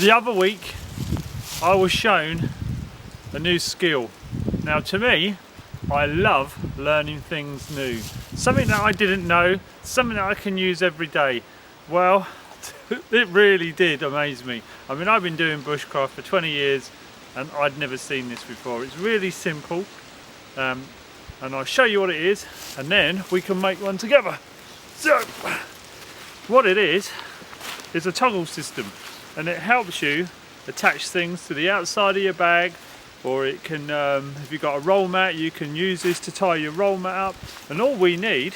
The other week I was shown a new skill. Now to me, I love learning things new. Something that I didn't know, something that I can use every day. Well, it really did amaze me. I mean, I've been doing bushcraft for 20 years and I'd never seen this before. It's really simple, and I'll show you what it is and then we can make one together. So, what it is a toggle system, and it helps you attach things to the outside of your bag, or it can, if you've got a roll mat, you can use this to tie your roll mat up. And all we need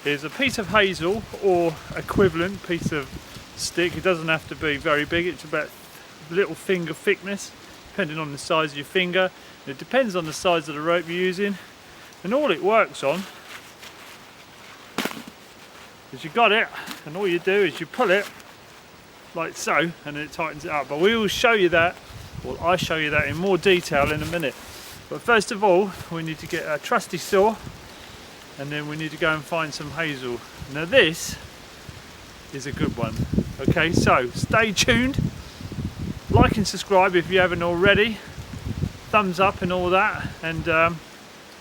is a piece of hazel or equivalent piece of stick. It doesn't have to be very big, it's about little finger thickness, depending on the size of your finger. It depends on the size of the rope you're using. And all it works on is you got it, and all you do is you pull it like so, and it tightens it up. But we will show you that, well, I'll show you that in more detail in a minute. But first of all, we need to get a trusty saw, and then we need to go and find some hazel. Now this is a good one. Okay, so stay tuned, like and subscribe if you haven't already, thumbs up and all that, and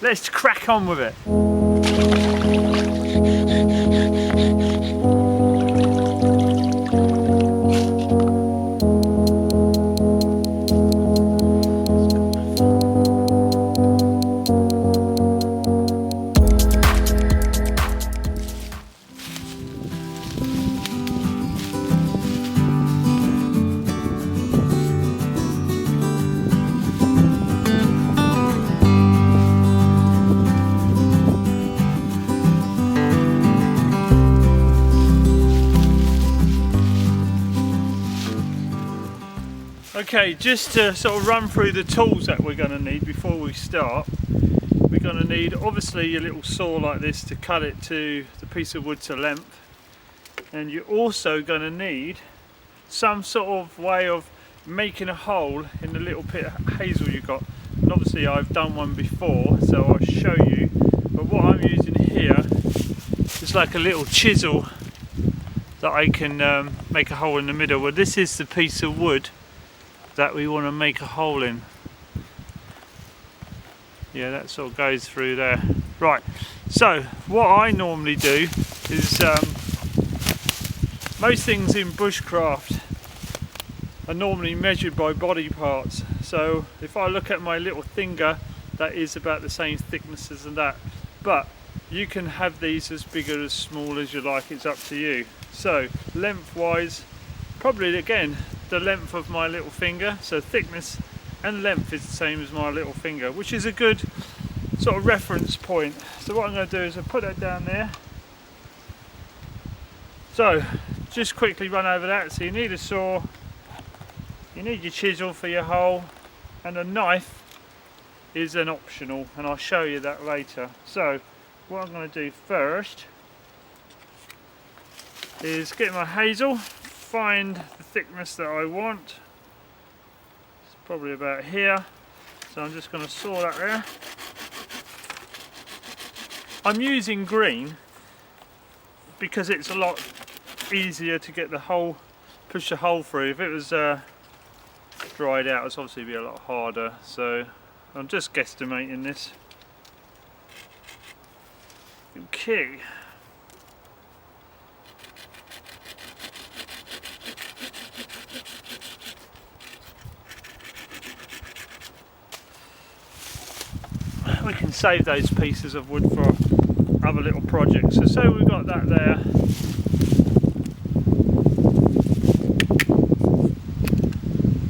let's crack on with it. Okay, just to sort of run through the tools that we're going to need before we start. We're going to need obviously a little saw like this to cut it to the piece of wood to length, and you're also going to need some sort of way of making a hole in the little bit of hazel you got. And obviously I've done one before, so I'll show you, but what I'm using here is like a little chisel that I can make a hole in the middle. Well, this is the piece of wood that we want to make a hole in. Yeah, that sort of goes through there. Right, so what I normally do is, most things in bushcraft are normally measured by body parts. So if I look at my little finger, that is about the same thickness as that. But you can have these as big or as small as you like, it's up to you. So lengthwise, probably again, the length of my little finger, so thickness and length is the same as my little finger, which is a good sort of reference point. So what I'm going to do is I'll put that down there. So just quickly run over that. So you need a saw, you need your chisel for your hole, and a knife is an optional, and I'll show you that later. So what I'm going to do first is get my hazel, find the thickness that I want. It's probably about here, so I'm just going to saw that there. I'm using green because it's a lot easier to get the hole, push the hole through. If it was dried out, it's obviously be a lot harder, so I'm just guesstimating this. Okay. We can save those pieces of wood for other little projects. So say we've got that there.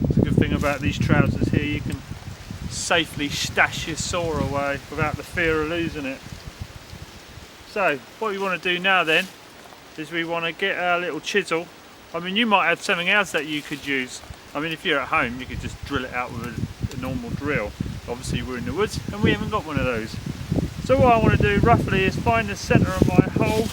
It's a good thing about these trousers here, you can safely stash your saw away without the fear of losing it. So what we want to do now then is we want to get our little chisel. I mean, you might have something else that you could use. I mean, if you're at home, you could just drill it out with a normal drill. Obviously we're in the woods and we haven't got one of those. So what I want to do roughly is find the centre of my hole,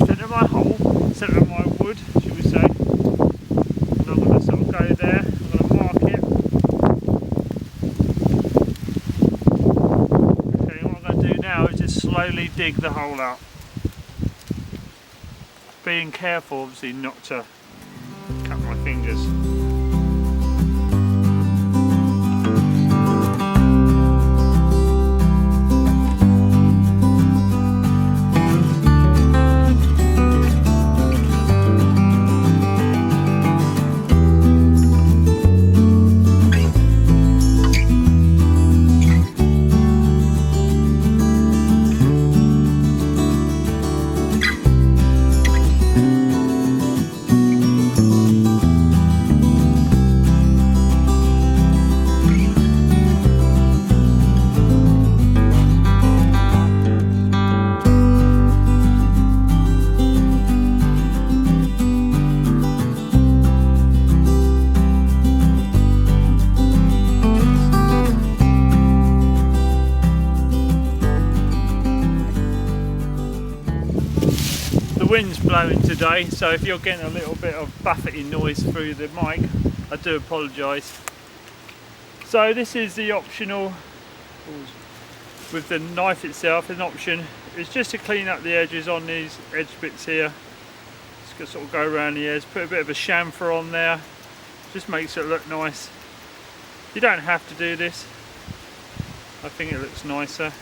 centre of my wood, should we say. And I'm going to sort of go there, I'm going to mark it. Okay, what I'm going to do now is just slowly dig the hole out. Being careful obviously not to cut my fingers. wind's blowing today, so if you're getting a little bit of buffeting noise through the mic, I do apologise. So this is the optional, with the knife itself, an option is just to clean up the edges on these edge bits here. Just gonna sort of go around the edge, put a bit of a chamfer on there, just makes it look nice. You don't have to do this, I think it looks nicer.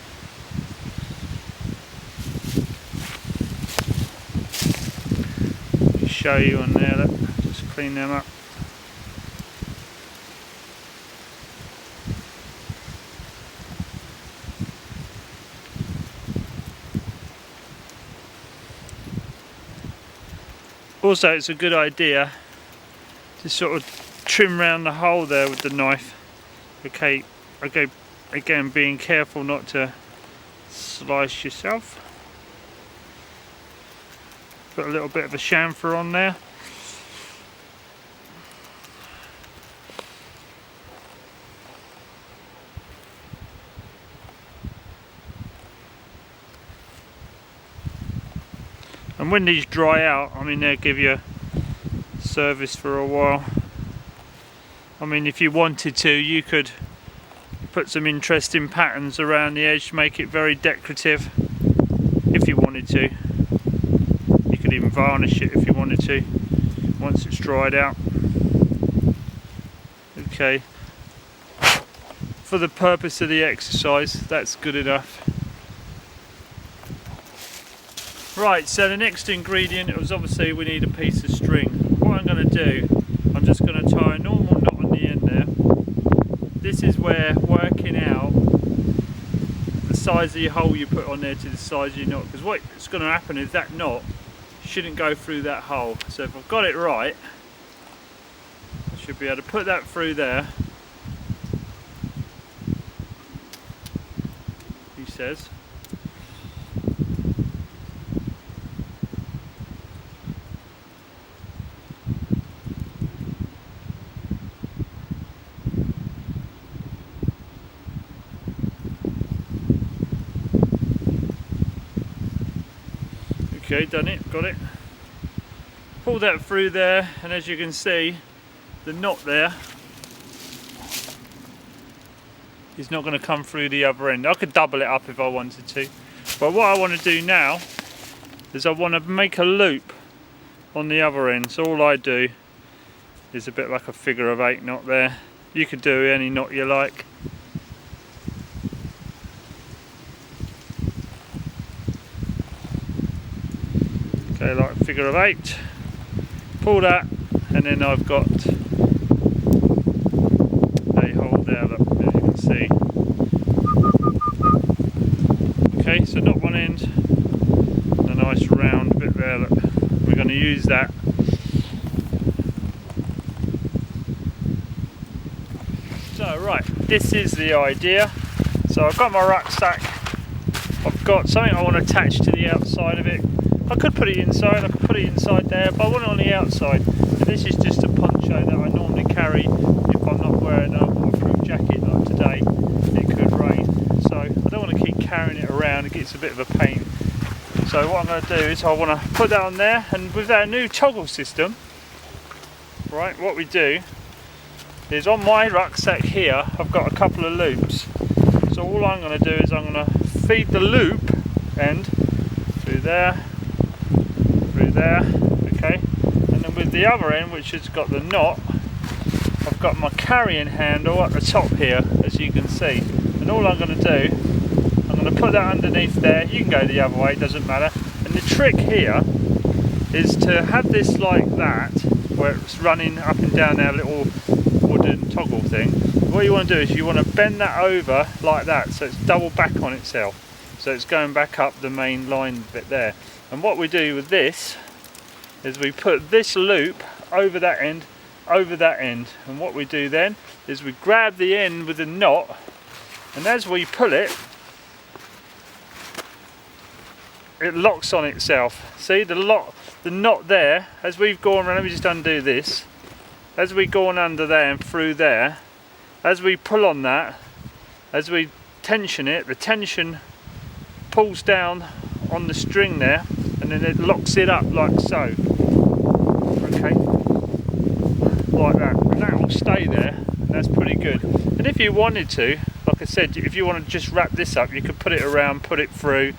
Just show you on there, look, just clean them up. Also, it's a good idea to sort of trim around the hole there with the knife. Okay, again, being careful not to slice yourself. Put a little bit of a chamfer on there. And when these dry out, I mean, they'll give you service for a while. I mean, if you wanted to, you could put some interesting patterns around the edge to make it very decorative if you wanted to. You could even varnish it if you wanted to once it's dried out. Okay, for the purpose of the exercise, that's good enough. Right, so the next ingredient was obviously we need a piece of string. What I'm going to do, I'm just going to tie a normal knot on the end there. This is where working out the size of your hole you put on there to the size of your knot, because what's going to happen is that knot shouldn't go through that hole. So if I've got it right, I should be able to put that through there, he says. Okay, done it, got it. Pull that through there, and as you can see, the knot there is not going to come through the other end. I could double it up if I wanted to, but what I want to do now is I want to make a loop on the other end. So all I do is a bit like a figure of 8 knot there. You could do any knot you like. Okay, like a figure of 8, pull that, and then I've got a hole there, look, as you can see. Okay, so knot one end, and a nice round bit there, look. We're going to use that. So right, this is the idea. So I've got my rucksack, I've got something I want to attach to the outside of it. I could put it inside, I could put it inside there, but I want it on the outside. And this is just a poncho that I normally carry if I'm not wearing a waterproof jacket like today. It could rain, so I don't want to keep carrying it around, it gets a bit of a pain. So what I'm going to do is I want to put that on there, and with our new toggle system, right, what we do is on my rucksack here, I've got a couple of loops. So all I'm going to do is I'm going to feed the loop end through there, okay, and then with the other end, which has got the knot, I've got my carrying handle at the top here, as you can see. And all I'm going to do, I'm going to put that underneath there. You can go the other way, it doesn't matter. And the trick here is to have this like that, where it's running up and down our little wooden toggle thing. What you want to do is you want to bend that over like that, so it's double back on itself. So it's going back up the main line bit there. And what we do with this is we put this loop over that end, and what we do then is we grab the end with the knot, and as we pull it, it locks on itself. See the knot there, as we've gone around, let me just undo this, as we go on under there and through there, as we pull on that, as we tension it, the tension pulls down on the string there, and then it locks it up like so. Okay, like that, and that will stay there, and that's pretty good. And if you wanted to, like I said, if you want to just wrap this up, you could put it around, put it through,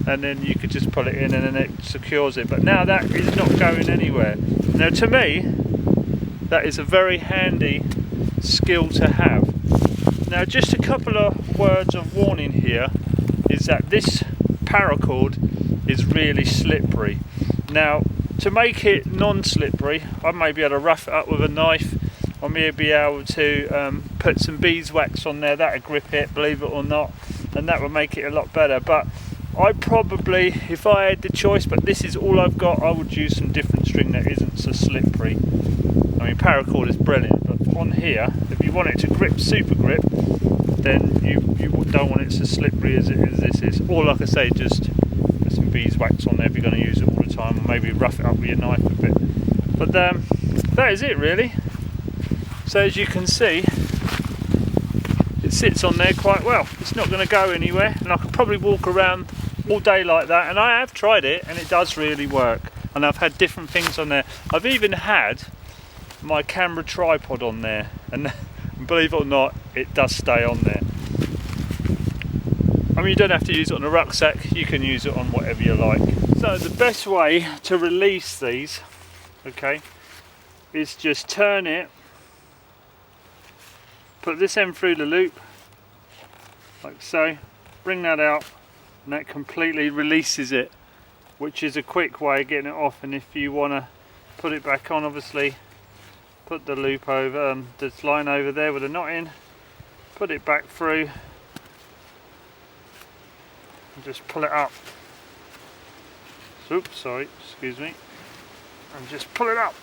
and then you could just pull it in and then it secures it. But now that is not going anywhere. Now to me, that is a very handy skill to have. Now just a couple of words of warning here is that this paracord is really slippery. Now to make it non-slippery, I may be able to rough it up with a knife. I may be able to put some beeswax on there, that'll grip it, believe it or not, and that will make it a lot better. But I probably, if I had the choice, but this is all I've got, I would use some different string that isn't so slippery. I mean, paracord is brilliant, but on here, if you want it to grip, super grip, then you don't want it so slippery as this is. Or like I say, just put some beeswax on there if you're going to use it all the time, or maybe rough it up with your knife a bit. But that is it really. So as you can see, it sits on there quite well. It's not going to go anywhere, and I could probably walk around all day like that, and I have tried it and it does really work. And I've had different things on there. I've even had my camera tripod on there, and believe it or not, it does stay on there. I mean, you don't have to use it on a rucksack, you can use it on whatever you like. So the best way to release these, okay, is just turn it, put this end through the loop, like so, bring that out, and that completely releases it, which is a quick way of getting it off. And if you want to put it back on, obviously put the loop over, this line over there with a knot in, put it back through, and just pull it up. Oops, sorry, excuse me, and just pull it up,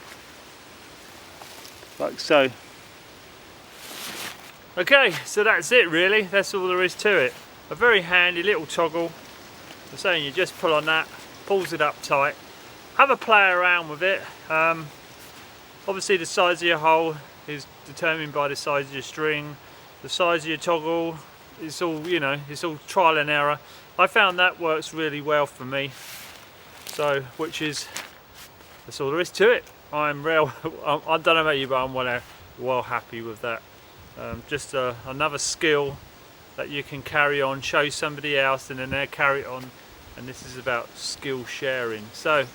like so. Okay, so that's it really, that's all there is to it. A very handy little toggle. I'm saying you just pull on that, pulls it up tight. Have a play around with it. Obviously the size of your hole is determined by the size of your string. The size of your toggle, it's all, you know, it's all trial and error. I found that works really well for me. So, that's all there is to it. I don't know about you, but I'm well happy with that. Just another skill that you can carry on, show somebody else, and then they carry it on. And this is about skill sharing. So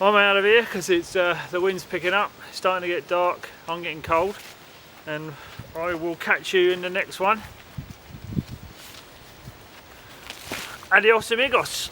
I'm out of here because it's the wind's picking up, it's starting to get dark, I'm getting cold, and I will catch you in the next one. Adios amigos.